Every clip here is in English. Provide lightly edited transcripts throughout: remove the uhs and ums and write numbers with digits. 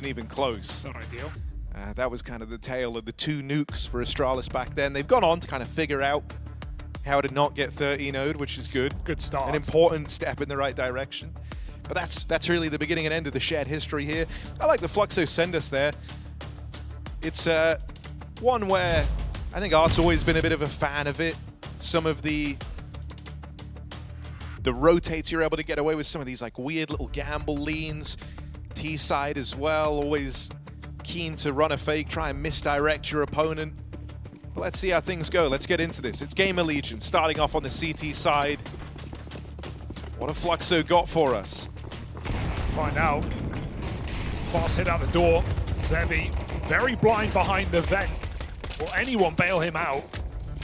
wasn't even close. Not ideal. That was kind of the tale of the two nukes for Astralis back then. They've gone on to kind of figure out how to not get 13-0'd, which is good. Good start. An important step in the right direction. But that's really the beginning and end of the shared history here. I like the Fluxo send us there. It's one where I think Art's always been a bit of a fan of it. Some of the rotates you're able to get away with, some of these like weird little gamble leans. T-side as well, always keen to run a fake, try and misdirect your opponent. But let's see how things go. Let's get into this. It's GamerLegion starting off on the CT side. What have Fluxo got for us? Find out. Fast hit out the door. Zevi very blind behind the vent. Will anyone bail him out?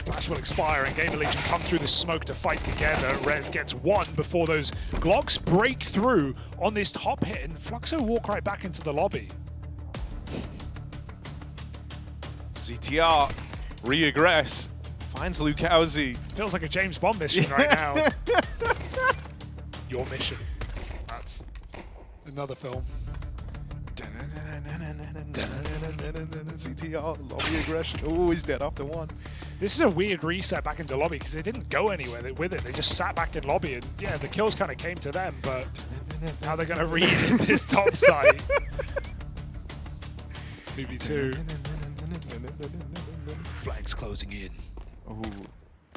Flash will expire and GamerLegion come through the smoke to fight together. Rez gets one before those Glocks break through on this top hit, and Fluxo walk right back into the lobby. ZTR re-aggress, finds Lucaozy. Feels like a James Bond mission right now. Your mission. That's another film. ZTR, lobby aggression. Oh, he's dead after one. This is a weird reset back into lobby because they didn't go anywhere with it. They just sat back in lobby, and yeah, the kills kind of came to them, but how they're going to read this top site. 2v2. Flags closing in. Ooh,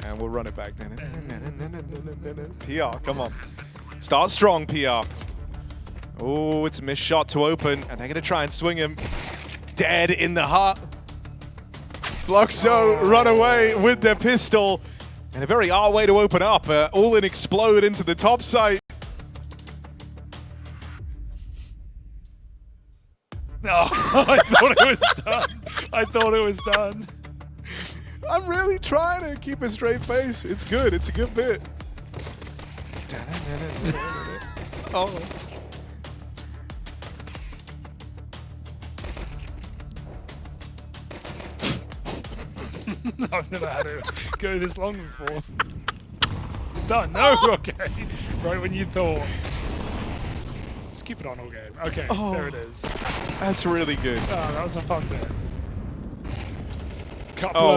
and we'll run it back. PR, come on. Start strong, PR. Oh, it's a missed shot to open, and they're going to try and swing him. Dead in the heart. Fluxo run away with their pistol. And a very odd way to open up. All-in explode into the top site. No, I thought it was done. I thought it was done. I'm really trying to keep a straight face. It's good. It's a good bit. Oh. I've never had it go this long before. It's done. No, okay. Right when you thought. Just keep it on all game. Okay, there it is. That's really good. Oh, that was a fun bit.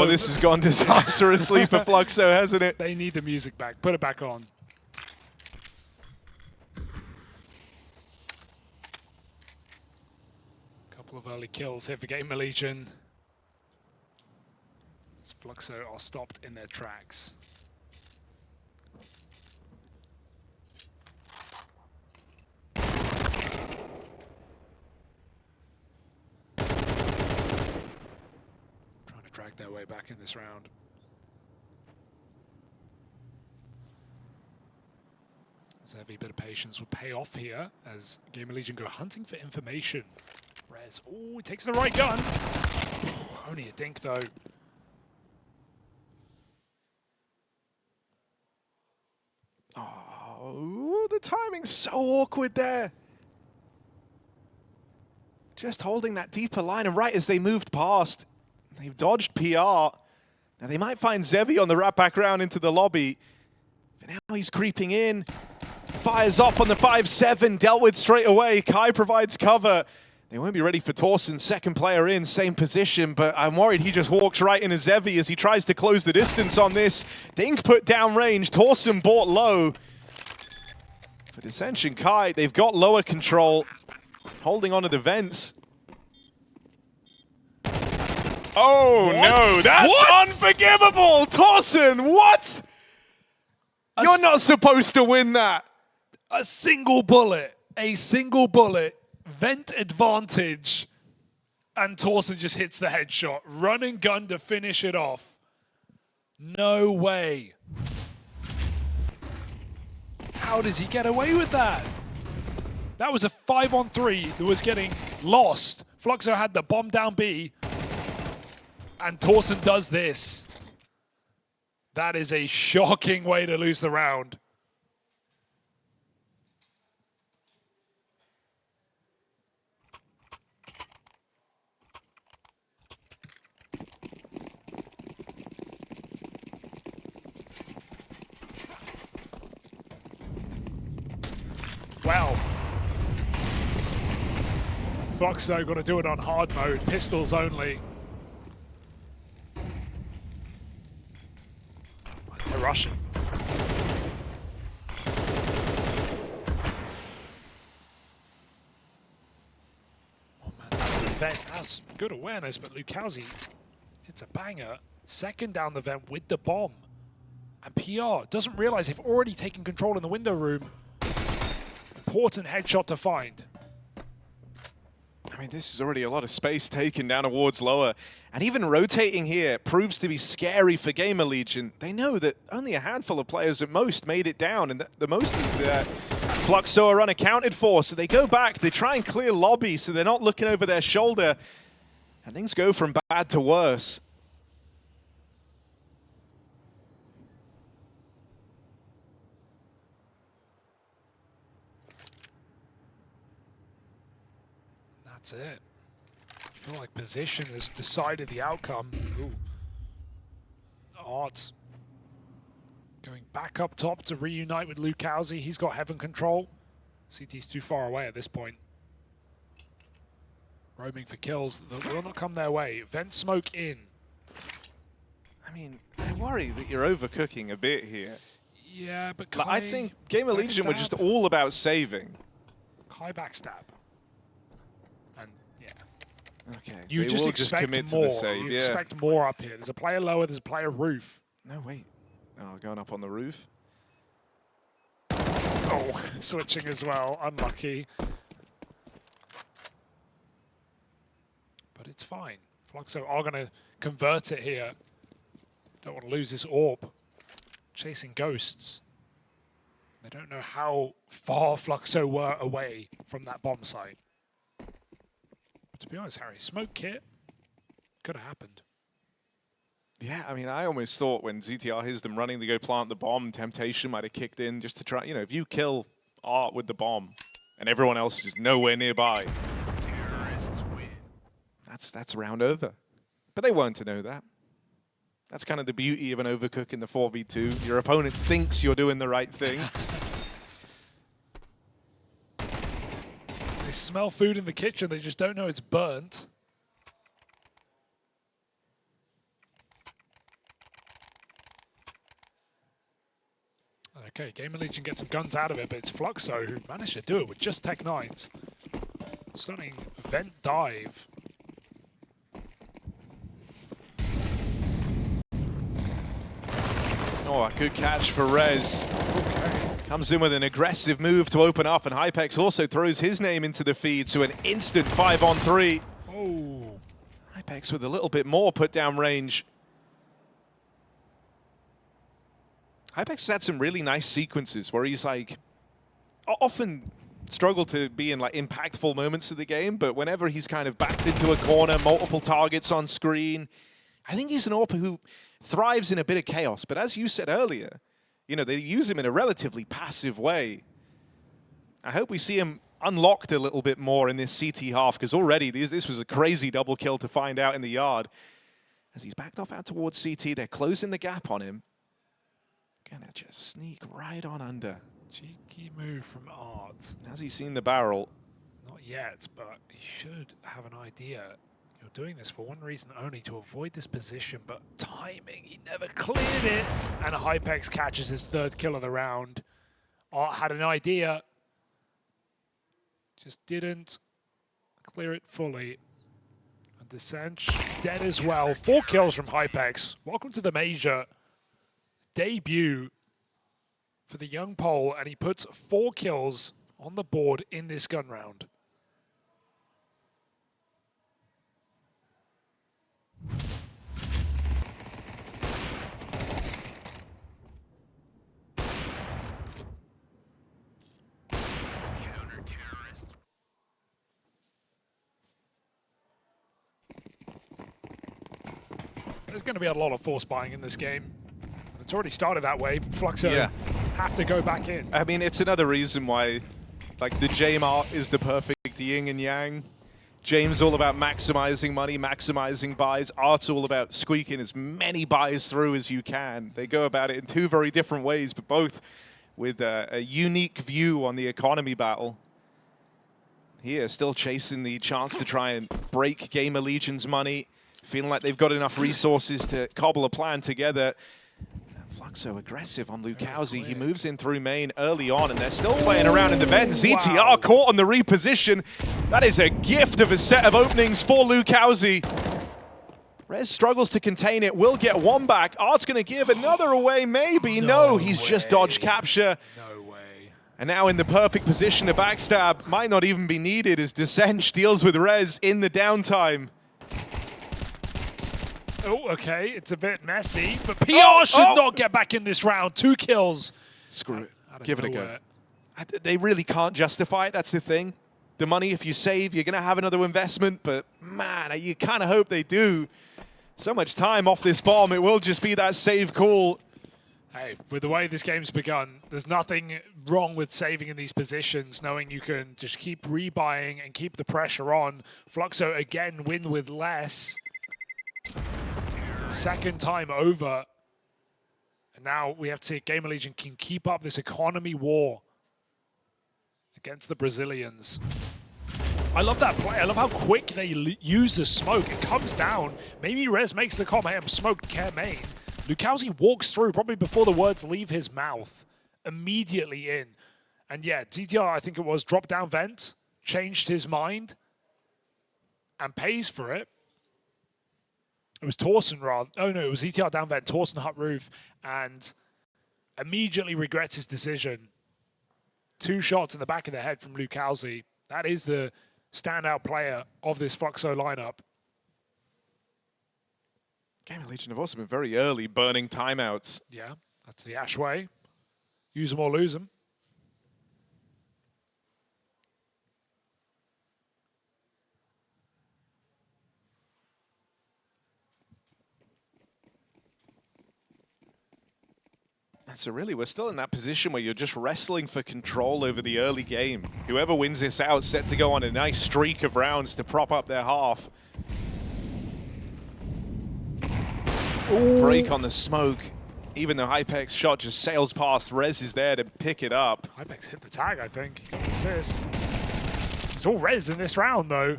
This has gone disastrously for Fluxo, hasn't it? They need the music back. Put it back on. Couple of early kills here for GamerLegion. Fluxo are stopped in their tracks. Trying to drag their way back in this round. Every bit of patience will pay off here as GamerLegion go hunting for information. Rez, oh, he takes the right gun. Only a dink though. Oh, the timing's so awkward there. Just holding that deeper line, and right as they moved past, they've dodged PR. Now they might find Zevi on the wrap back round into the lobby. But now he's creeping in. Fires up on the 5-7, dealt with straight away. Kai provides cover. They won't be ready for Torson, second player in, same position, but I'm worried he just walks right into Zevi as he tries to close the distance on this. Dink put down range, Torson bought low. For Dissension Kai, they've got lower control, holding onto the vents. Oh what? No, that's what? Unforgivable! Torson, what? You're not supposed to win that. A single bullet, vent advantage, and Torson just hits the headshot. Run and gun to finish it off. No way. How does he get away with that? That was a 5-on-3 that was getting lost. Fluxo had the bomb down B, and Torson does this. That is a shocking way to lose the round. Wow. Fluxo got to do it on hard mode, pistols only. They're rushing. Oh man, that vent, that's good awareness, but Lucaozy hits a banger. Second down the vent with the bomb. And PR doesn't realize they've already taken control in the window room. Important headshot to find. I mean, this is already a lot of space taken down towards lower. And even rotating here proves to be scary for GamerLegion. They know that only a handful of players at most made it down, and the most of the Fluxo are unaccounted for. So they go back, they try and clear lobby so they're not looking over their shoulder. And things go from bad to worse. That's it. I feel like position has decided the outcome. Ooh. Odds. Going back up top to reunite with Lucaozy. He's got heaven control. CT's too far away at this point. Roaming for kills that will not come their way. Vent smoke in. I mean, I worry that you're overcooking a bit here. Yeah, but Kai, I think GamerLegion were just all about saving. Kai backstab. And yeah. Okay. You just expect more. You expect more up here. There's a player lower, there's a player roof. No, wait. Oh, going up on the roof. Oh, switching as well. Unlucky. But it's fine. Fluxo are going to convert it here. Don't want to lose this orb. Chasing ghosts. They don't know how far Fluxo were away from that bomb site. But to be honest, Harry, smoke kit could have happened. Yeah, I mean, I almost thought when ZTR hears them running to go plant the bomb, Temptation might have kicked in just to try, you know, if you kill Art with the bomb and everyone else is nowhere nearby, that's round over. But they weren't to know that. That's kind of the beauty of an overcook in the 4v2. Your opponent thinks you're doing the right thing. They smell food in the kitchen, they just don't know it's burnt. Okay, GamerLegion gets some guns out of it, but it's Fluxo who managed to do it with just Tech 9s. Stunning vent dive. Oh, a good catch for Rez. Okay. Comes in with an aggressive move to open up, and Hypex also throws his name into the feed, so an instant 5-on-3. Oh. Hypex with a little bit more put-down range. Hypex has had some really nice sequences where he's like, often struggled to be in like impactful moments of the game, but whenever he's kind of backed into a corner, multiple targets on screen, I think he's an AWP who thrives in a bit of chaos. But as you said earlier, you know, they use him in a relatively passive way. I hope we see him unlocked a little bit more in this CT half, because already this was a crazy double kill to find out in the yard. As he's backed off out towards CT, they're closing the gap on him. Gonna just sneak right on under. Cheeky move from Art. Has he seen the barrel? Not yet, but he should have an idea. You're doing this for one reason only, to avoid this position, but timing, he never cleared it. And Hypex catches his third kill of the round. Art had an idea. Just didn't clear it fully. And Desanch dead as well. 4 kills from Hypex. Welcome to the Major. Debut for the young Pole, and he puts 4 kills on the board in this gun round. There's going to be a lot of force buying in this game. It's already started that way. Fluxo have to go back in. I mean, it's another reason why, like, the James art is the perfect yin and yang. James all about maximizing money, maximizing buys. Art's all about squeaking as many buys through as you can. They go about it in 2 very different ways, but both with a unique view on the economy battle. here, still chasing the chance to try and break GamerLegion's money, feeling like they've got enough resources to cobble a plan together. Fluxo aggressive on Lucaozy. He moves in through main early on, and they're still playing around in the vent. ZTR caught on the reposition. That is a gift of a set of openings for Lucaozy. Rez struggles to contain it, will get one back. Art's going to give another away, maybe. No, he's just dodged capture. No way. And now in the perfect position to backstab. Might not even be needed as Descench deals with Rez in the downtime. Oh, okay, it's a bit messy, but PR should not get back in this round. 2 kills. Screw it. Give it a go. They really can't justify it, that's the thing. The money, if you save, you're going to have another investment, but man, you kind of hope they do. So much time off this bomb, it will just be that save call. Hey, with the way this game's begun, there's nothing wrong with saving in these positions, knowing you can just keep rebuying and keep the pressure on. Fluxo again win with less. Second time over. And now we have to see if GamerLegion can keep up this economy war against the Brazilians. I love that play. I love how quick they use the smoke. It comes down. Maybe Rez makes the comment, I'm smoked care main. Lucaozy walks through probably before the words leave his mouth. Immediately in. And yeah, ZTR, I think it was, dropped down vent, changed his mind, and pays for it. It was Torson rather. Oh no, it was ZTR down vent, Torson hut roof, and immediately regrets his decision. 2 shots in the back of the head from Lucaozy. That is the standout player of this Fluxo lineup. GamerLegion have also been very early burning timeouts. Yeah, that's the Ash way. Use them or lose them. So really, we're still in that position where you're just wrestling for control over the early game. Whoever wins this out set to go on a nice streak of rounds to prop up their half. Ooh. Break on the smoke. Even though Hypex shot just sails past, Rez is there to pick it up. Hypex hit the tag, I think. Got an assist. It's all Rez in this round, though.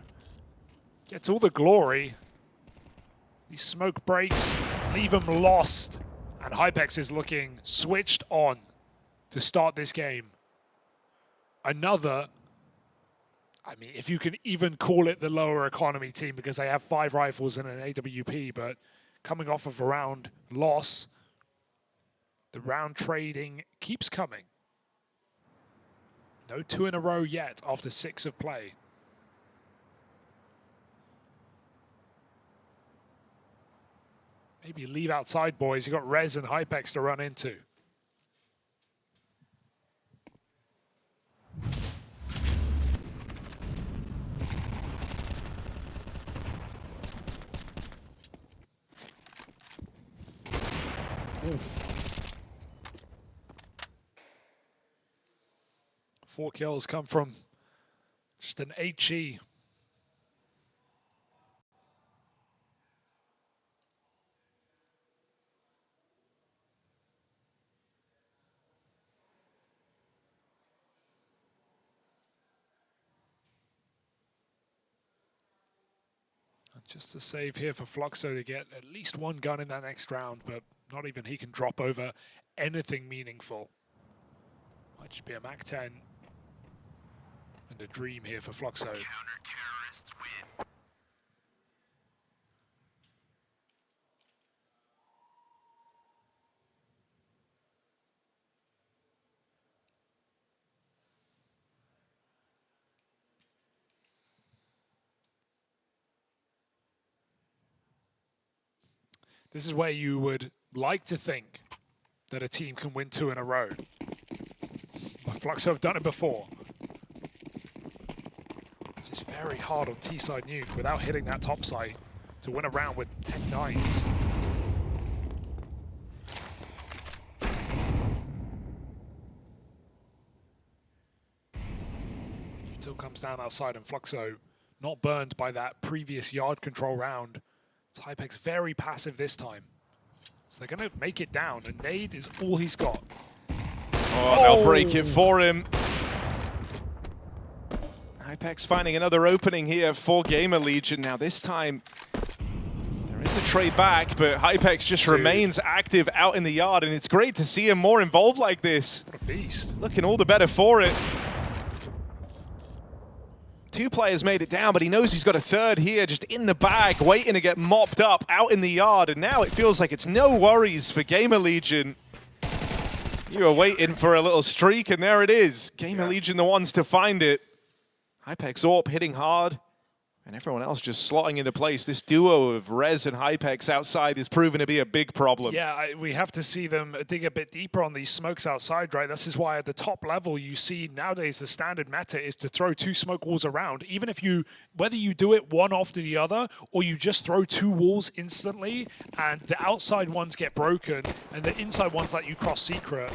Gets all the glory. These smoke breaks leave him lost. And Hypex is looking switched on to start this game. Another, I mean, if you can even call it the lower economy team because they have 5 rifles and an AWP, but coming off of a round loss, the round trading keeps coming. No 2 in a row yet after 6 of play. Maybe leave outside, boys. You got Rez and Hypex to run into. Oof. 4 kills come from just an HE. Just a save here for Fluxo to get at least 1 gun in that next round, but not even he can drop over anything meaningful. Might just be a Mac 10 and a dream here for Fluxo. Counter-terrorists win. This is where you would like to think that a team can win 2 in a row. But Fluxo have done it before. It's just very hard on T-side Nuke without hitting that top site to win a round with Tech 9s. Util comes down outside and Fluxo not burned by that previous yard control round. Hypex very passive this time. So they're going to make it down, and nade is all he's got. Oh, they'll break it for him. Hypex finding another opening here for GamerLegion. Now this time, there is a trade back, but Hypex just remains active out in the yard, and it's great to see him more involved like this. What a beast. Looking all the better for it. 2 players made it down, but he knows he's got a third here, just in the bag, waiting to get mopped up out in the yard, and now it feels like it's no worries for GamerLegion. You were waiting for a little streak, and there it is. GamerLegion the ones to find it. Hypex AWP hitting hard, and everyone else just slotting into place. This duo of Rez and Hypex outside is proven to be a big problem. Yeah, we have to see them dig a bit deeper on these smokes outside, right? This is why at the top level you see nowadays the standard meta is to throw 2 smoke walls around. Even if whether you do it one after the other, or you just throw 2 walls instantly, and the outside ones get broken, and the inside ones let you cross secret.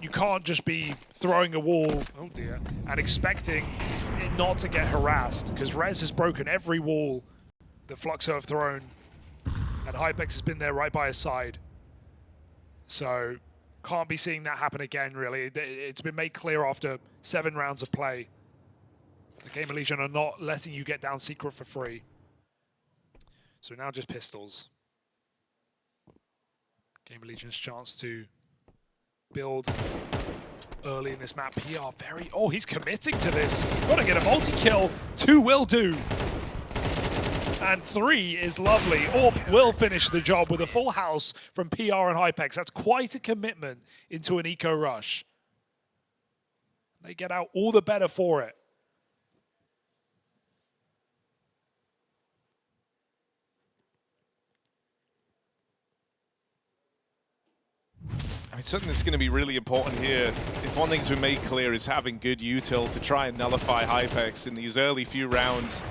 You can't just be throwing a wall, oh dear, and expecting it not to get harassed, because Rez has broken every wall that Fluxo have thrown, and Hypex has been there right by his side. So, can't be seeing that happen again, really. It's been made clear after 7 rounds of play. The GamerLegion are not letting you get down secret for free. So now just pistols. GamerLegion's chance to build early in this map. PR very... Oh, he's committing to this. Gotta get a multi-kill. 2 will do. And 3 is lovely. AWP will finish the job with a full house from PR and Hypex. That's quite a commitment into an eco rush. They get out all the better for it. I mean, something that's going to be really important here, if one thing's been made clear, is having good util to try and nullify Hypex in these early few rounds.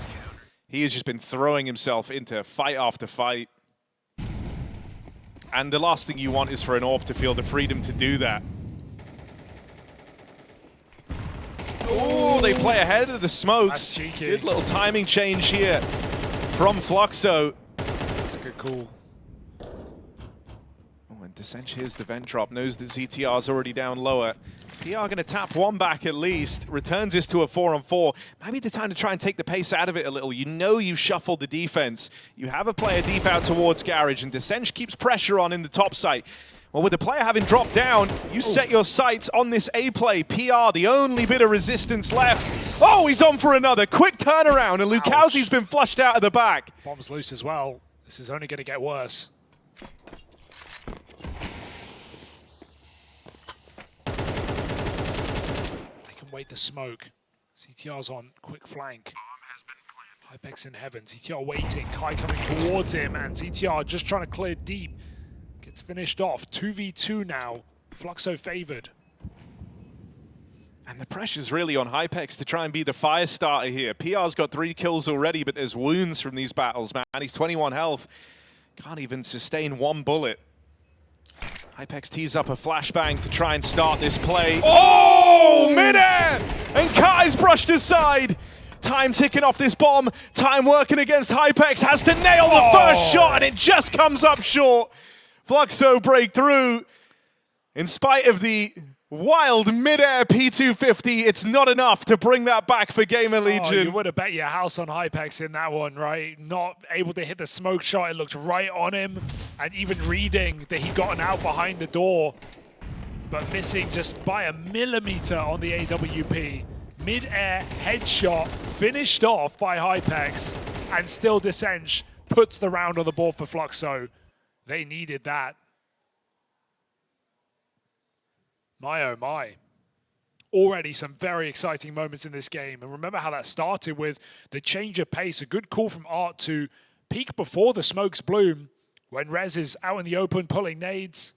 He has just been throwing himself into fight after fight. And the last thing you want is for an AWP to feel the freedom to do that. Oh, they play ahead of the smokes. That's cheeky. Good little timing change here from Fluxo. That's a good call. Desench here's the vent drop, knows that ZTR's already down lower. PR going to tap 1 back at least, returns this to a 4-on-4. Maybe the time to try and take the pace out of it a little. You know you've shuffled the defense. You have a player deep out towards Garage, and Desench keeps pressure on in the top site. Well, with the player having dropped down, you set your sights on this A play. PR, the only bit of resistance left. Oh, he's on for another. Quick turnaround, and Lucaozy's been flushed out of the back. Bomb's loose as well. This is only going to get worse. Wait the smoke. CTR's on quick flank. Hypex in heaven. CTR waiting. Kai coming towards him, and CTR just trying to clear deep. Gets finished off. 2v2 now. Fluxo favored. And the pressure's really on Hypex to try and be the fire starter here. PR's got 3 kills already, but there's wounds from these battles, man. He's 21 health. Can't even sustain 1 bullet. Hypex tees up a flashbang to try and start this play. Oh, midair! And Kai's brushed aside. Time ticking off this bomb. Time working against Hypex. Has to nail the first shot, and it just comes up short. Fluxo break through. In spite of the wild midair P250, it's not enough to bring that back for GamerLegion. Oh, you would have bet your house on Hypex in that one, right? Not able to hit the smoke shot. It looked right on him. And even reading that he'd gotten out behind the door, but missing just by a millimeter on the AWP. Mid-air headshot finished off by Hypex, and still Desench puts the round on the board for Fluxo. They needed that. My oh my. Already some very exciting moments in this game. And remember how that started with the change of pace. A good call from Art to peek before the smokes bloom. When Rez is out in the open pulling nades,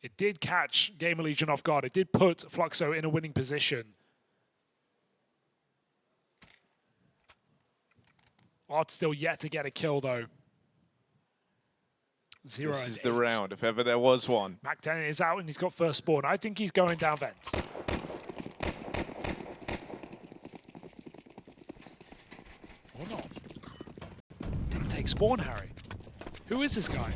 it did catch GamerLegion off guard. It did put Fluxo in a winning position. Art's still yet to get a kill though. 0 This is and the 8. round, if ever there was one. Mac10 is out and he's got first spawn. I think he's going down vent. Or not. Didn't take spawn, Harry. Who is this guy?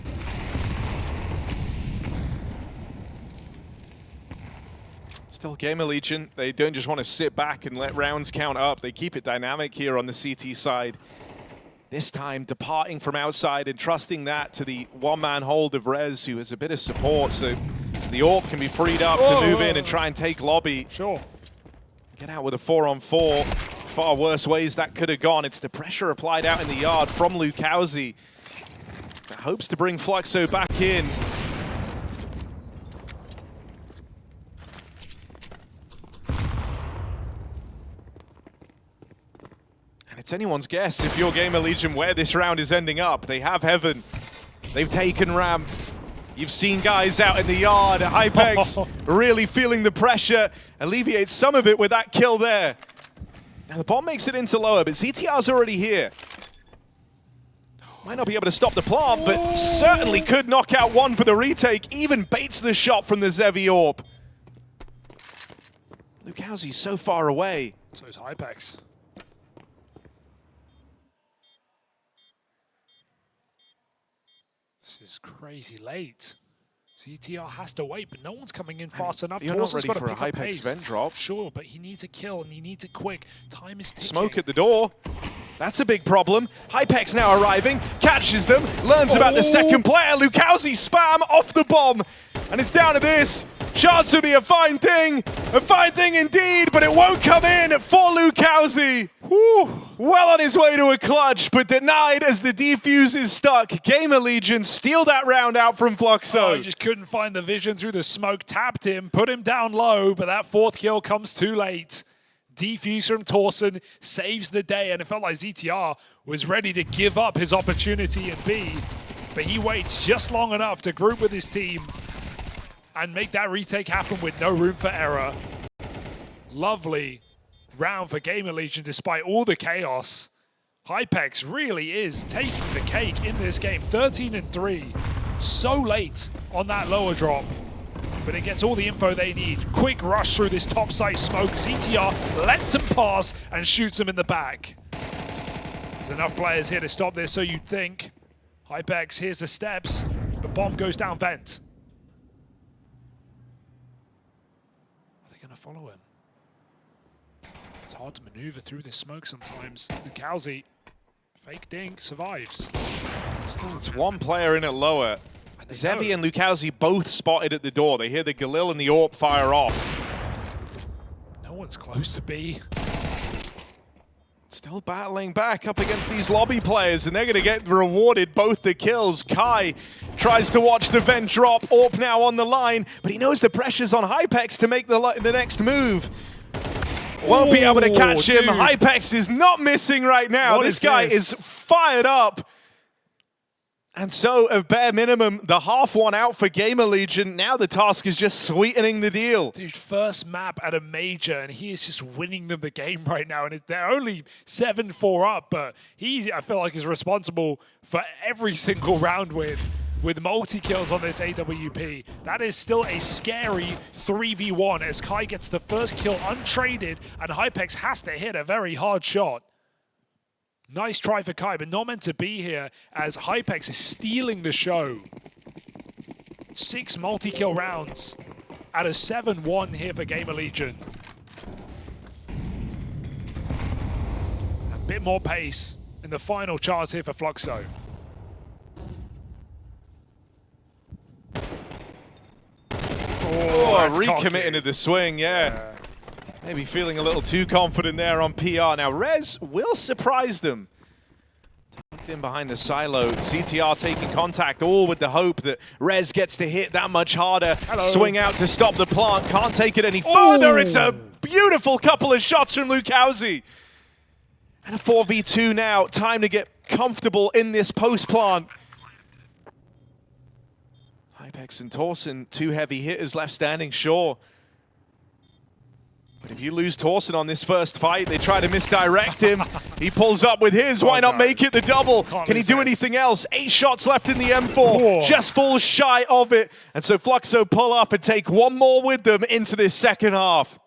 Still GamerLegion, they don't just want to sit back and let rounds count up. They keep it dynamic here on the CT side. This time departing from outside and trusting that to the one-man hold of Rez, who has a bit of support, so the AWP can be freed up to move in and try and take lobby. Sure. Get out with a 4-on-4. Far worse ways that could have gone. It's the pressure applied out in the yard from Lucaozy. Hopes to bring Fluxo back in. And it's anyone's guess if you're GamerLegion where this round is ending up. They have Heaven. They've taken ramp. You've seen guys out in the yard. Hypex really feeling the pressure. Alleviates some of it with that kill there. Now the bomb makes it into lower, but ZTR's already here. Might not be able to stop the plant, but certainly could knock out one for the retake. Even baits the shot from the Zevi AWP. Lucaozy's so far away. So is Hypex. This is crazy late. ZTR has to wait, but no one's coming in fast enough. You're not Torson's ready got for to a pick up Hypex pace. vent drop. Sure, but he needs a kill, and he needs it quick. Time is ticking. Smoke at the door. That's a big problem. Hypex now arriving, catches them, learns about the second player. Lucaozy spam off the bomb, and it's down to this. Chance to be a fine thing indeed, but it won't come in for Lucaozy. Well on his way to a clutch, but denied as the defuse is stuck. GamerLegion steal that round out from Fluxo. He just couldn't find the vision through the smoke, tapped him, put him down low, but that fourth kill comes too late. Defuse from Torson saves the day, and it felt like ZTR was ready to give up his opportunity in B, but he waits just long enough to group with his team and make that retake happen with no room for error. Lovely round for GamerLegion despite all the chaos. Hypex really is taking the cake in this game. 13-3, so late on that lower drop, but it gets all the info they need. Quick rush through this top side smoke. ZTR lets him pass and shoots him in the back. There's enough players here to stop this, so you'd think. Hypex, here's the steps. The bomb goes down vent. Are they going to follow him? It's hard to maneuver through this smoke sometimes. Lucaozy, fake dink, survives. Still, it's one player in at lower. Zevi and Lucaozy both spotted at the door. They hear the Galil and the AWP fire off. No one's close to B. Still battling back up against these lobby players, and they're going to get rewarded both the kills. Kai tries to watch the vent drop. AWP now on the line, but he knows the pressure's on Hypex to make the next move. Won't be able to catch him. Dude. Hypex is not missing right now. This guy is fired up. And so, at bare minimum, the half one out for GamerLegion. Now the task is just sweetening the deal. Dude, first map at a major, and he is just winning them the game right now. And they're only 7-4 up, but he, I feel like, is responsible for every single round win with multi-kills on this AWP. That is still a scary 3v1 as Kai gets the first kill untraded, and Hypex has to hit a very hard shot. Nice try for Kai, but not meant to be here as Hypex is stealing the show. 6 multi-kill rounds at a 7-1 here for GamerLegion. A bit more pace in the final chance here for Fluxo. Oh, recommitting to the swing, yeah. Maybe feeling a little too confident there on PR. Now, Rez will surprise them. Tucked in behind the silo. ZTR taking contact, all with the hope that Rez gets to hit that much harder. Swing out to stop the plant. Can't take it any further. It's a beautiful couple of shots from Lucaozy. And a 4v2 now. Time to get comfortable in this post-plant. Hypex and Torson, 2 heavy hitters left standing, sure. But if you lose Torson on this first fight, they try to misdirect him. He pulls up with his. Why not make it the double? Can he do anything else? 8 shots left in the M4. Just falls shy of it. And so Fluxo pull up and take one more with them into this second half.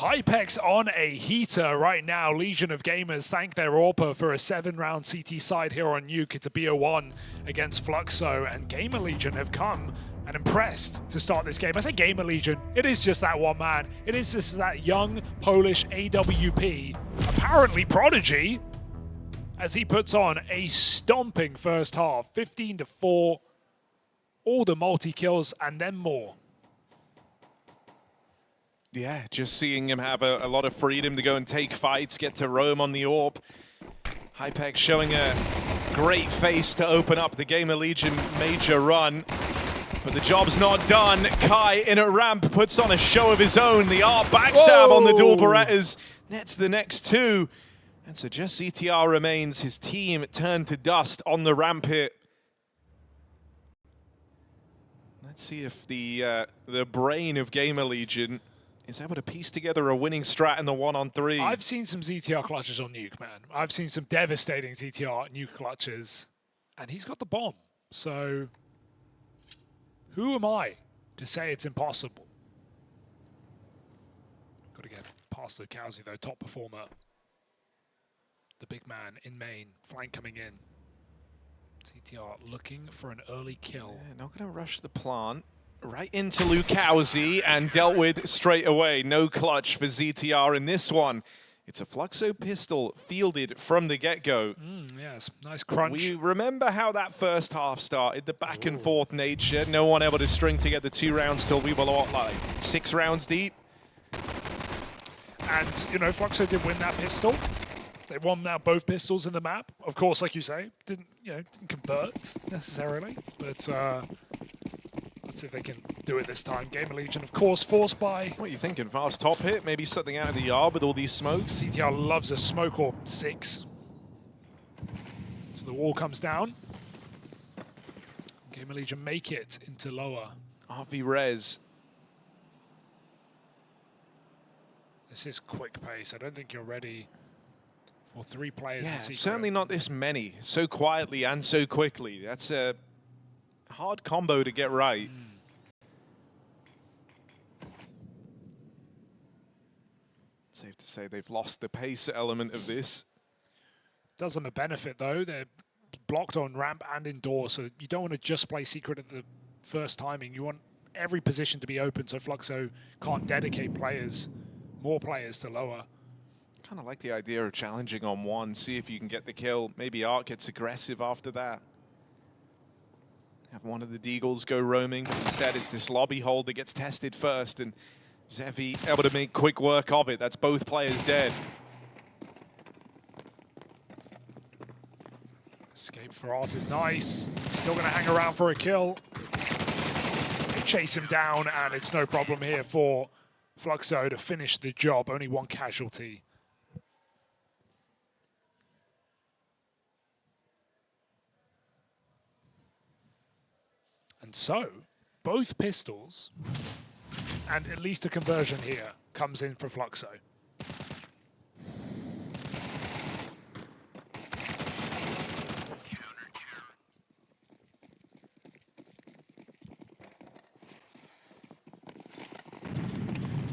Hypex on a heater right now. Legion of Gamers thank their AWPer for a 7-round CT side here on Nuke. It's a BO1 against Fluxo, and GamerLegion have come and impressed to start this game. I say GamerLegion, it is just that one man. It is just that young Polish AWP, apparently prodigy, as he puts on a stomping first half, 15-4, all the multi-kills and then more. Yeah, just seeing him have a lot of freedom to go and take fights, get to roam on the AWP. Hypex showing a great face to open up the GamerLegion Major run. But the job's not done. Kai in a ramp puts on a show of his own. The ARP backstab on the dual Berettas nets the next two. And so just CTR remains. His team turned to dust on the ramp hit. Let's see if the brain of GamerLegion is able to piece together a winning strat in the 1-on-3. I've seen some ZTR clutches on Nuke, man. I've seen some devastating ZTR Nuke clutches, and he's got the bomb. So who am I to say it's impossible? Got to get past Lucaozy, though, top performer. The big man in main, flank coming in. ZTR looking for an early kill. Yeah, not going to rush the plant. Right into Lucaozy and dealt with straight away. No clutch for ZTR in this one. It's a Fluxo pistol fielded from the get-go. Yes, nice crunch. We remember how that first half started, the back and forth nature. No one able to string together 2 rounds till we were what, like 6 rounds deep. And, you know, Fluxo did win that pistol. They won now both pistols in the map. Of course, like you say, didn't convert necessarily, but let's see if they can do it this time. GamerLegion, of course, forced by... What are you thinking? Fast top hit? Maybe something out of the yard with all these smokes? CTR loves a smoke or 6. So the wall comes down. GamerLegion make it into lower. RV Res. This is quick pace. I don't think you're ready for 3 players in secret. Certainly not this many. So quietly and so quickly. That's a hard combo to get right. Safe to say they've lost the pace element of this. Does them a benefit, though. They're blocked on ramp and indoor, so you don't want to just play secret at the first timing. You want every position to be open so Fluxo can't dedicate players, more players to lower. Kind of like the idea of challenging on one, see if you can get the kill. Maybe Art gets aggressive after that. Have one of the Deagles go roaming, but instead it's this lobby hold that gets tested first, and Zevi able to make quick work of it. That's both players dead. Escape for Art is nice. Still going to hang around for a kill. They chase him down, and it's no problem here for Fluxo to finish the job. Only 1 casualty. And so, both pistols, and at least a conversion here, comes in for Fluxo.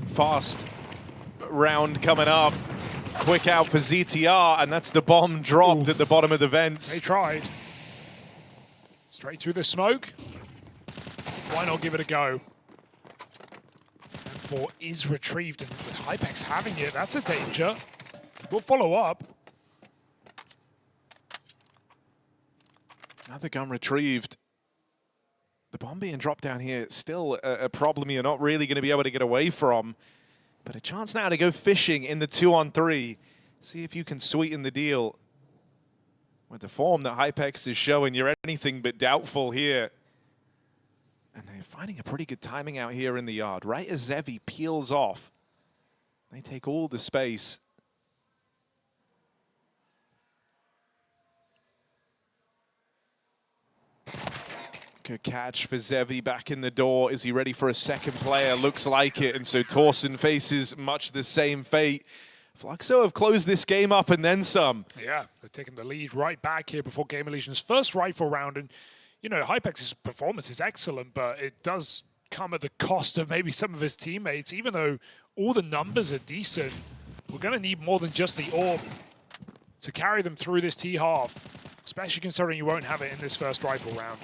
Fast round coming up. Quick out for ZTR, and that's the bomb dropped at the bottom of the vents. They tried. Straight through the smoke. Why not give it a go? M4 is retrieved, and with Hypex having it, that's a danger. We'll follow up. Another gun retrieved. The bomb being dropped down here, still a problem you're not really going to be able to get away from. But a chance now to go fishing in the 2-on-3. See if you can sweeten the deal. With the form that Hypex is showing, you're anything but doubtful here. And they're finding a pretty good timing out here in the yard. Right as Zevi peels off, they take all the space. Good catch for Zevi back in the door. Is he ready for a second player? Looks like it. And so Torson faces much the same fate. Fluxo have closed this game up and then some. Yeah, they're taking the lead right back here before GamerLegion's first rifle round. And, you know, Hypex's performance is excellent, but it does come at the cost of maybe some of his teammates, even though all the numbers are decent. We're going to need more than just the orb to carry them through this T-half, especially considering you won't have it in this first rifle round.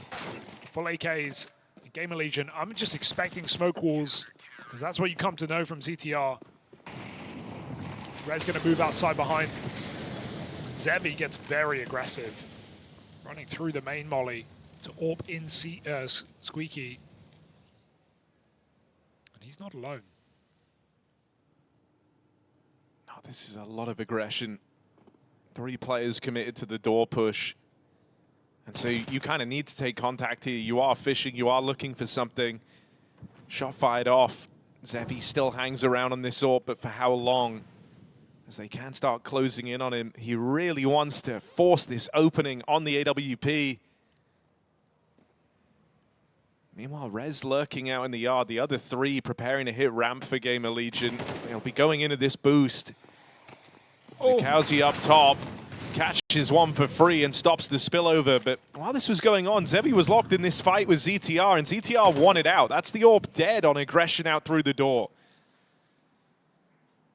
Full AKs, GamerLegion, I'm just expecting smoke walls, because that's what you come to know from ZTR. Red's going to move outside behind. Zevi gets very aggressive, running through the main molly to AWP in Squeaky. And he's not alone. Oh, this is a lot of aggression. 3 players committed to the door push. And so you kind of need to take contact here. You are fishing, you are looking for something. Shot fired off. Zevi still hangs around on this AWP, but for how long? As they can start closing in on him. He really wants to force this opening on the AWP. Meanwhile, Rez lurking out in the yard. The other 3 preparing to hit ramp for GamerLegion. They'll be going into this boost. Lucaozy up top. Catches one for free and stops the spillover. But while this was going on, Zebi was locked in this fight with ZTR, and ZTR won it out. That's the AWP dead on aggression out through the door.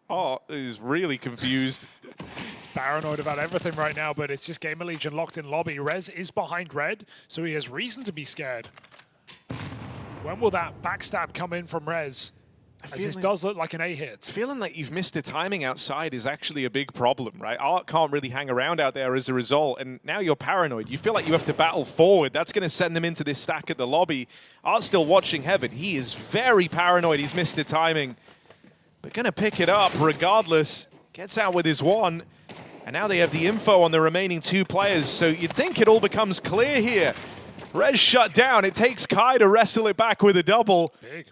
Oh, he's really confused. He's paranoid about everything right now, but it's just GamerLegion locked in lobby. Rez is behind Red, so he has reason to be scared. When will that backstab come in from Rez? As this does look like an A-hit. Feeling like you've missed the timing outside is actually a big problem, right? Art can't really hang around out there as a result, and now you're paranoid. You feel like you have to battle forward. That's going to send them into this stack at the lobby. Art's still watching Heaven. He is very paranoid. He's missed the timing. But going to pick it up regardless. Gets out with his one. And now they have the info on the remaining 2 players, so you'd think it all becomes clear here. Rez shut down. It takes Kai to wrestle it back with a double. Big.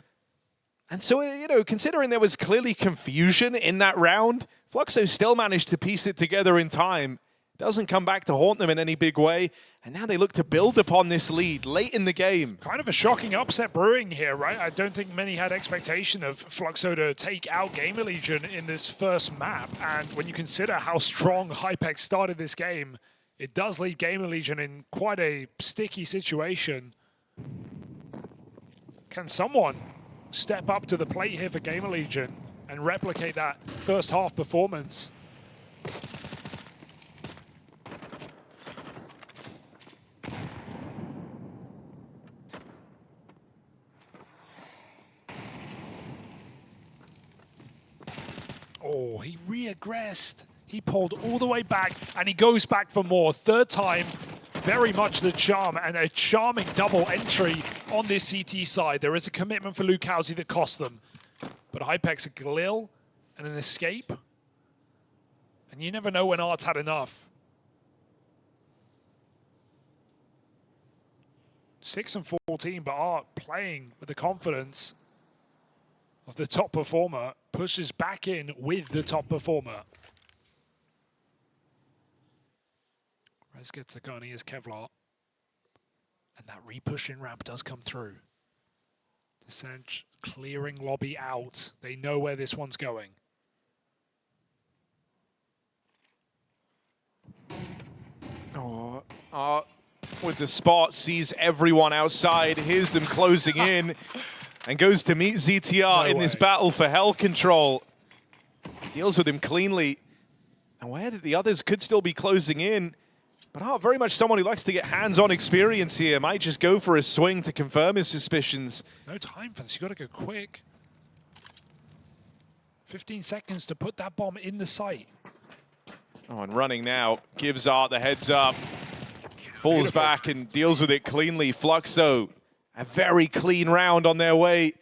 And so, you know, considering there was clearly confusion in that round, Fluxo still managed to piece it together in time. Doesn't come back to haunt them in any big way. And now they look to build upon this lead late in the game. Kind of a shocking upset brewing here, right? I don't think many had expectation of Fluxo to take out GamerLegion in this first map. And when you consider how strong Hypex started this game, it does leave GamerLegion in quite a sticky situation. Can someone step up to the plate here for GamerLegion and replicate that first half performance? Oh, he re-aggressed. He pulled all the way back, and he goes back for more. Third time, very much the charm, and a charming double entry on this CT side. There is a commitment for Lucaozy that cost them. But Hypex, a Galil and an escape. And you never know when Art's had enough. 6 and 14, but Art playing with the confidence of the top performer, pushes back in with the top performer. Rez gets the gun, he is Kevlar. And that re-pushing ramp does come through. Descent clearing lobby out. They know where this one's going. Oh, with the spot, sees everyone outside, hears them closing in, and goes to meet ZTR in this battle for hell control. Deals with him cleanly. And where the others could still be closing in. But Art, very much someone who likes to get hands-on experience here. Might just go for a swing to confirm his suspicions. No time for this, you gotta go quick. 15 seconds to put that bomb in the site. Oh, and running now, gives Art the heads up. Falls back and deals with it cleanly. Fluxo, a very clean round on their way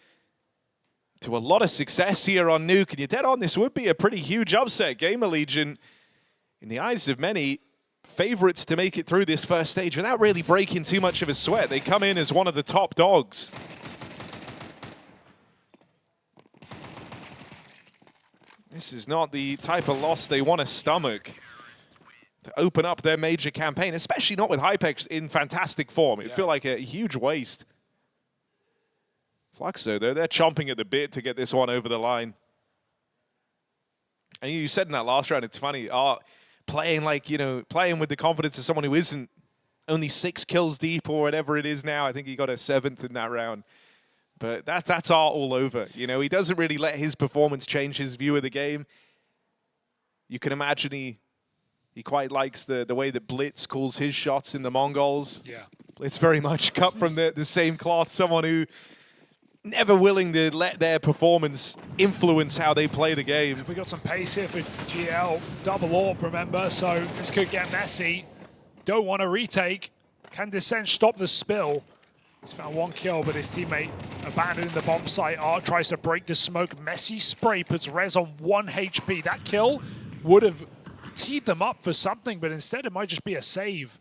to a lot of success here on Nuke. And you're dead on, this would be a pretty huge upset. GamerLegion, in the eyes of many, favorites to make it through this first stage without really breaking too much of a sweat. They come in as one of the top dogs. This is not the type of loss they want to stomach to open up their major campaign, especially not with Hypex in fantastic form. It'd feel like a huge waste. Fluxo, though, they're chomping at the bit to get this one over the line. And you said in that last round, it's funny, playing like, you know, playing with the confidence of someone who isn't only 6 kills deep or whatever it is now. I think he got a 7th in that round. But that's art all over. You know, he doesn't really let his performance change his view of the game. You can imagine he quite likes the way that Blitz calls his shots in the Mongols. Yeah. Blitz very much cut from the same cloth, someone who never willing to let their performance influence how they play the game. We got some pace here for GL. Double AWP, remember, so this could get messy. Don't want to retake. Can Descent stop the spill? He's found one kill, but his teammate abandoned the bomb site. Art tries to break the smoke. Messy spray puts Rez on 1 HP. That kill would have teed them up for something, but instead it might just be a save.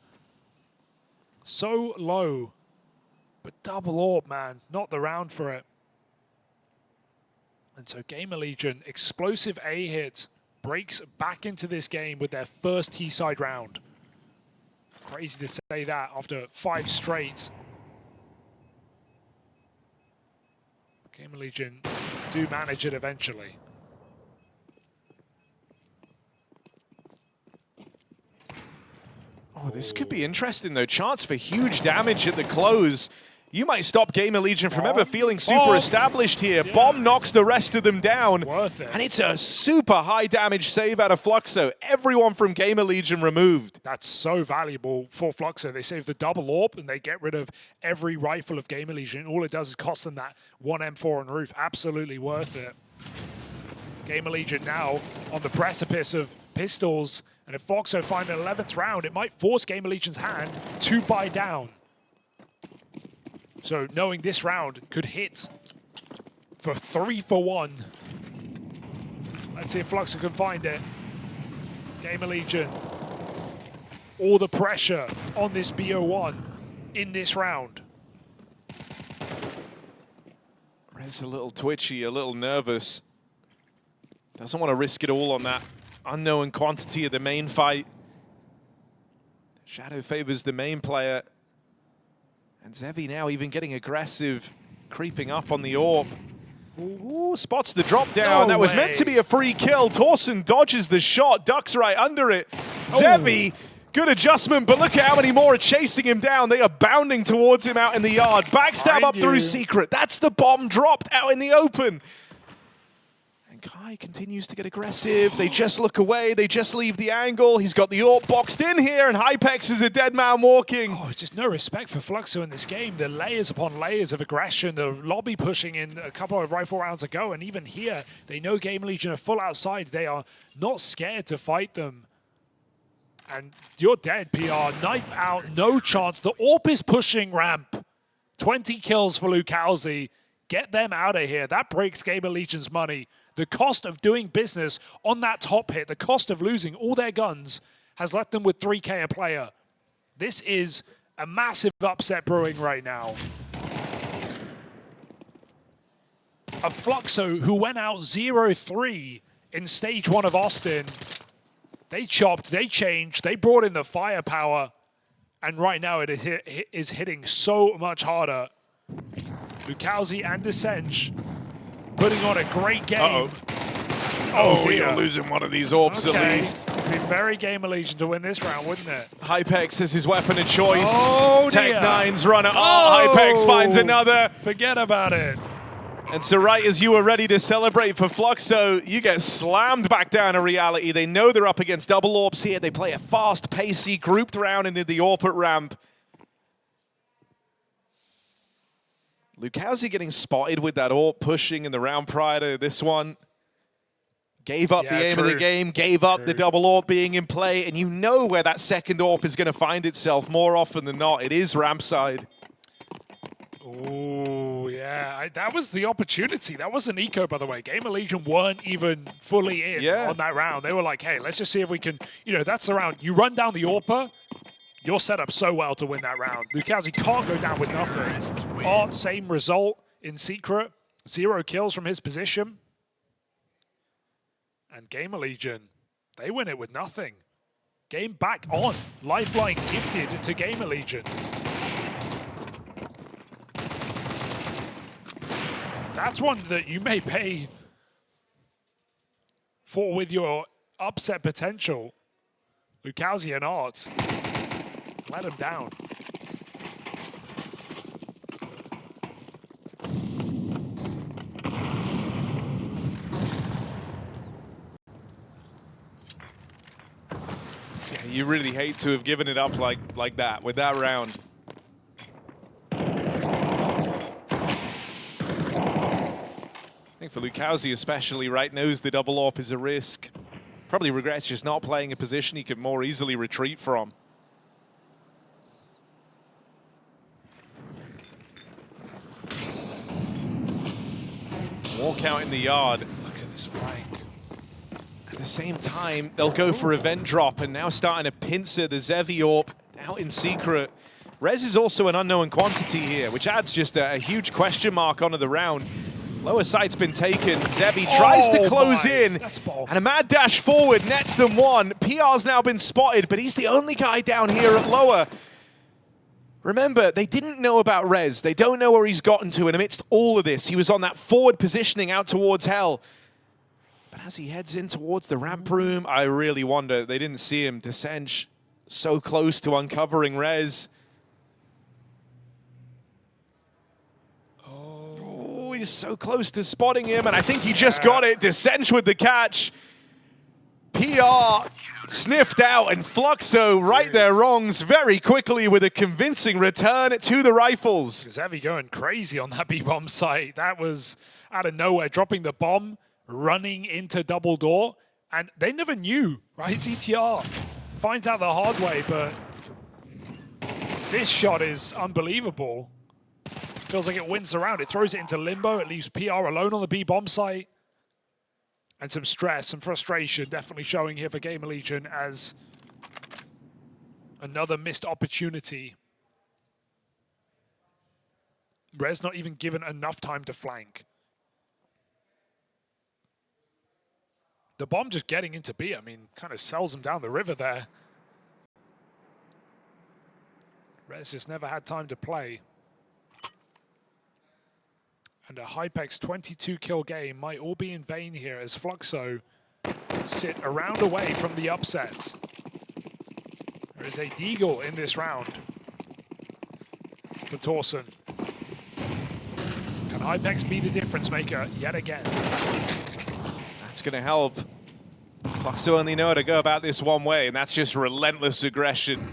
So low. But double AWP, man. Not the round for it. And so GamerLegion, explosive A hit, breaks back into this game with their first T-side round. Crazy to say that after 5 straight. GamerLegion do manage it eventually. Oh, this could be interesting, though. Chance for huge damage at the close. You might stop GamerLegion from ever feeling super established here. Yeah. Bomb knocks the rest of them down. Worth it. And it's a super high damage save out of Fluxo. Everyone from GamerLegion removed. That's so valuable for Fluxo. They save the double AWP and they get rid of every rifle of GamerLegion. All it does is cost them that 1 M4 on roof. Absolutely worth it. GamerLegion now on the precipice of pistols. And if Fluxo find an 11th round, it might force GamerLegion's hand to buy down. So knowing this round could hit for 3 for 1. Let's see if Fluxo can find it. GamerLegion, all the pressure on this BO1 in this round. Rez a little twitchy, a little nervous. Doesn't want to risk it all on that unknown quantity of the main fight. Shadow favors the main player. And Zevi now even getting aggressive, creeping up on the AWP. Ooh, spots the drop down. No that was way. meant to be a free kill. Torson dodges the shot, ducks right under it. Zevi, good adjustment, but look at how many more are chasing him down. They are bounding towards him out in the yard. Backstab up through Secret. That's the bomb dropped out in the open. Kai continues to get aggressive. They just look away. They just leave the angle. He's got the AWP boxed in here, and Hypex is a dead man walking. Oh, just no respect for Fluxo in this game. The layers upon layers of aggression. The lobby pushing in a couple of rifle rounds ago, and even here, they know GamerLegion are full outside. They are not scared to fight them. And you're dead, PR. Knife out, no chance. The AWP is pushing ramp. 20 kills for Lucaozy. Get them out of here. That breaks GamerLegion's money. The cost of doing business on that top hit, the cost of losing all their guns, has left them with 3K a player. This is a massive upset brewing right now. A Fluxo who went out 0-3 in stage 1 of Austin. They chopped, they changed, they brought in the firepower, and right now it is hitting so much harder. Lucaozy and Descent putting on a great game. Oh dear. You're losing one of these AWPs at least. It'd be very GamerLegion to win this round, wouldn't it? Hypex is his weapon of choice. Oh dear. Tech9's runner. Oh, Hypex finds another. Forget about it. And so right as you were ready to celebrate for Fluxo, you get slammed back down to reality. They know they're up against double AWPs here. They play a fast, pacey, grouped round into the AWP at ramp. Lucaozy getting spotted with that AWP pushing in the round prior to this one. Gave up the aim of the game, gave up the double AWP being in play, and you know where that second AWP is going to find itself more often than not. It is ramp side. Oh, yeah. That was the opportunity. That was an eco, by the way. GamerLegion weren't even fully in on that round. They were like, hey, let's just see if we can, you know, that's the round. You run down the AWPer, you're set up so well to win that round. Lucaozy can't go down with nothing. Art, same result in Secret. 0 kills from his position. And GamerLegion, they win it with nothing. Game back on. Lifeline gifted to GamerLegion. That's one that you may pay for with your upset potential. Lucaozy and Art. Let him down. You really hate to have given it up like that with that round. I think for Lucaozy especially, right, knows the double AWP is a risk. Probably regrets just not playing a position he could more easily retreat from. Walk out in the yard. Look at this flank. At the same time, they'll go for event drop, and now starting to pincer the Zevi AWP out in secret. Rez is also an unknown quantity here, which adds just a huge question mark onto the round. Lower site's been taken. Zevi tries to close in, and a mad dash forward nets them one. PR's now been spotted, but he's the only guy down here at lower. Remember, they didn't know about Rez. They don't know where he's gotten to, and amidst all of this, he was on that forward positioning out towards Hell. But as he heads in towards the ramp room, I really wonder. They didn't see him. Desenj so close to uncovering Rez. Oh, he's so close to spotting him, and I think he just got it. Desenj with the catch. PR sniffed out, and Fluxo right their wrongs very quickly with a convincing return to the rifles. Zevi going crazy on that B-bomb site. That was out of nowhere, dropping the bomb, running into double door, and they never knew, right? ZTR finds out the hard way, but this shot is unbelievable. Feels like it wins around. It throws it into limbo. It leaves PR alone on the B-bomb site. And some stress, some frustration definitely showing here for GamerLegion as another missed opportunity. Rez not even given enough time to flank. The bomb just getting into B, I mean, kind of sells him down the river there. Rez just never had time to play. And a Hypex 22 kill game might all be in vain here as Fluxo sit a round away from the upset. There is a deagle in this round for Torson. Can Hypex be the difference maker yet again? That's going to help. Fluxo only know how to go about this one way, and that's just relentless aggression.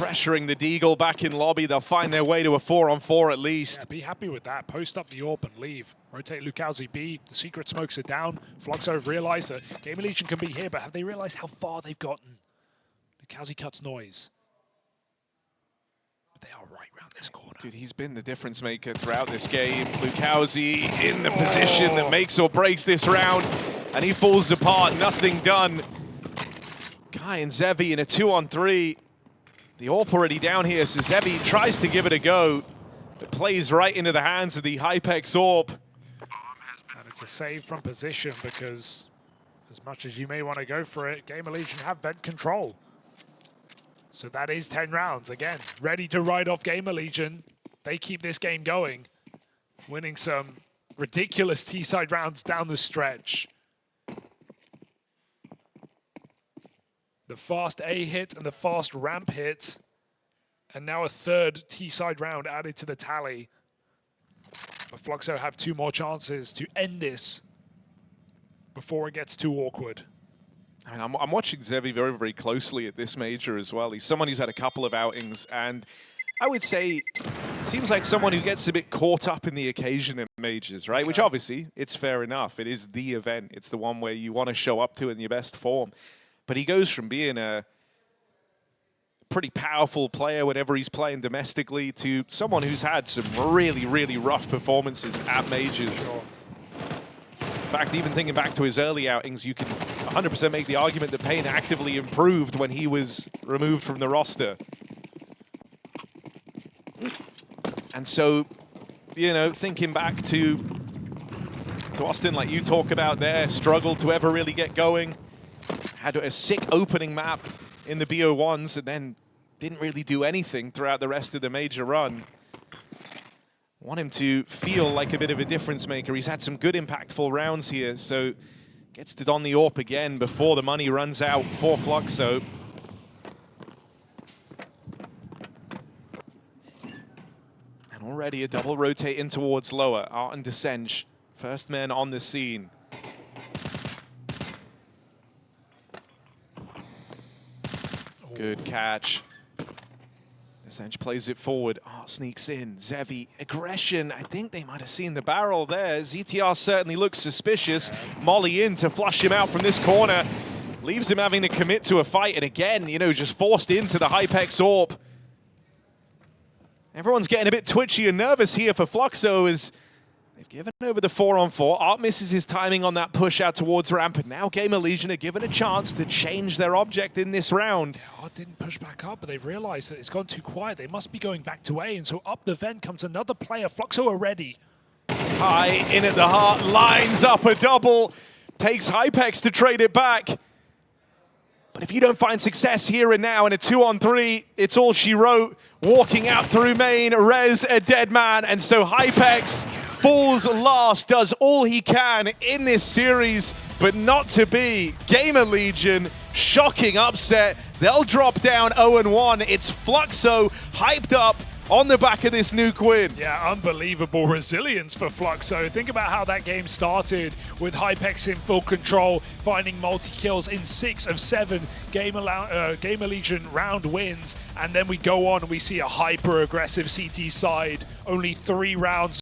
Pressuring the deagle back in lobby, they'll find their way to a 4-on-4 at least. Yeah, be happy with that. Post up the AWP and leave. Rotate Lucaozy B. The secret smokes are down. Fluxo have realized that GamerLegion can be here, but have they realized how far they've gotten? Lucaozy cuts noise. But they are right round this corner. Dude, he's been the difference maker throughout this game. Lucaozy in the position that makes or breaks this round, and he falls apart. Nothing done. Guy and Zevi in a 2-on-3. The AWP already down here, so Zevi tries to give it a go. It plays right into the hands of the Hypex AWP. And it's a save from position because as much as you may want to go for it, GamerLegion have vent control. So that is 10 rounds. Again, ready to ride off GamerLegion. They keep this game going, winning some ridiculous T-side rounds down the stretch. The fast A hit and the fast ramp hit. And now a third T-side round added to the tally. But Fluxo have 2 more chances to end this before it gets too awkward. I mean, I'm watching Zevi very, very closely at this major as well. He's someone who's had a couple of outings, and I would say it seems like someone who gets a bit caught up in the occasion in majors, right? Okay. Which obviously, it's fair enough. It is the event. It's the one where you want to show up to in your best form. But he goes from being a pretty powerful player whenever he's playing domestically to someone who's had some really, really rough performances at majors. Sure. In fact, even thinking back to his early outings, you can 100% make the argument that Payne actively improved when he was removed from the roster. And so, you know, thinking back to Austin, like you talk about there, struggled to ever really get going. Had a sick opening map in the BO1s and then didn't really do anything throughout the rest of the major run. Want him to feel like a bit of a difference maker. He's had some good impactful rounds here, so gets to don the AWP again before the money runs out for Fluxo. And already a double rotate in towards lower. Art and Desenj, first men on the scene. Good catch. Assange plays it forward. Art sneaks in. Zevi, aggression. I think they might have seen the barrel there. ZTR certainly looks suspicious. Molly in to flush him out from this corner. Leaves him having to commit to a fight. And again, you know, just forced into the Hypex AWP. Everyone's getting a bit twitchy and nervous here for Fluxo as they've given over the 4-on-4. Art misses his timing on that push out towards ramp, and now GamerLegion are given a chance to change their object in this round. Yeah, Art didn't push back up, but they've realized that it's gone too quiet. They must be going back to A, and so up the vent comes another player. Fluxo are ready. High in at the heart, lines up a double, takes Hypex to trade it back. But if you don't find success here and now in a 2-on-3, it's all she wrote. Walking out through main, Rez a dead man, and so Hypex falls last, does all he can in this series, but not to be. GamerLegion, shocking upset. They'll drop down 0-1. It's Fluxo hyped up on the back of this Nuke win. Yeah, unbelievable resilience for Fluxo. Think about how that game started with Hypex in full control, finding multi-kills in 6 of 7 GamerLegion round wins, and then we go on and we see a hyper-aggressive CT side, only 3 rounds